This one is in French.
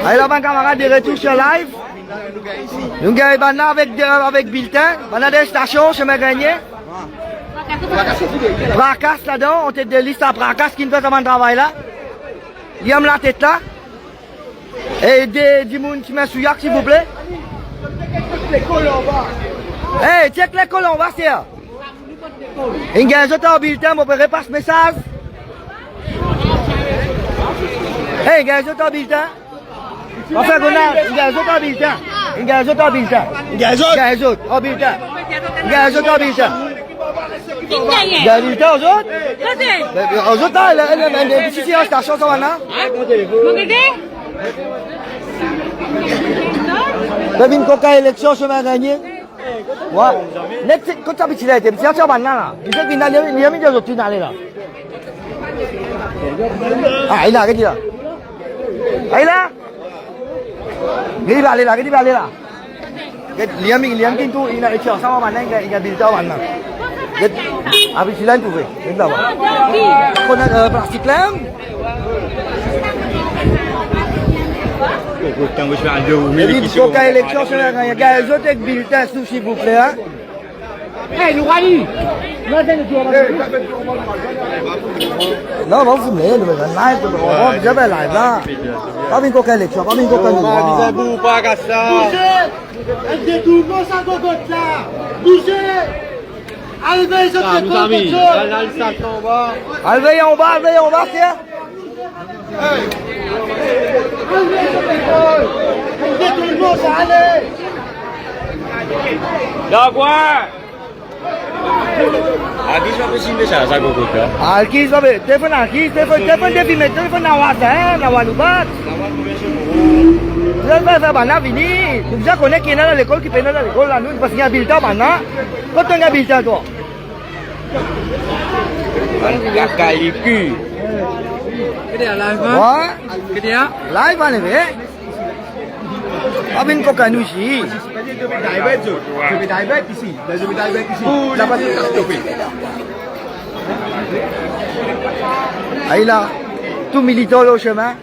Allez là, camarade, de retour sur live. Nous gagnons avec bulletin. On a des stations, chemin gagné. Bracas là-dedans, on tête de liste à Bracas qui ne fait comment travail là. Il y a la tête là. Et des gens qui met sous yak s'il vous plaît. Hey, check l'école en bas, c'est là. Il y a un autre bulletin, on peut repasser message. Hey, il y a un autre bulletin. Enfin, il y a un autre bulletin. Il y a un autre bulletin. Il y a un autre bulletin. Il y a un autre bulletin. Il y a un bulletin aux autres. Aux autres, il y a une petite station, ça va là. T'as vu une coca élection, je vais gagner. Ouais. Quand tu as petit là, tu as petit là. Tu sais qu'il y a mis des autres là. Ah, il a, regarde là. Ah, il a. Gini balik lah, gini balik lah. Liam tu ina lecture sama mana ingat bilta mana. Habis silan tu weh, entah apa. Kau nak plastik lem? Jadi kau kaya lecture sekarang ya, guys. Zotek bilta tu s'il vous plaît. Hey, Luani. Non, non, vous venez, nous allons live, je vais live là. Pas une coca élection, pas une coca noire. Bougez, pas qu'à ça. Bougez, un détournement sans cocotte là. Bougez. Enlevez ce cocotte. Enlevez en bas, tiens. Enlevez ce cocotte. Un détournement, ça allait. D'accord. Aqui só precisa deixar essa cococa. Aqui sabe, telefone deve meter telefone na WhatsApp, na WhatsApp. Você vai trabalhar vini, tu já conhece quem é na escola que pena na escola lá, não precisa habilitar mana. Quanto é habilitar tu? Kakak liku. Kedai live ah? Wah, Kedai? live mana be? Abin kau kan usi. Je vais diabète ici. Je vais diabète ici. La passer stoppé. Aïe là, tout militant au chemin.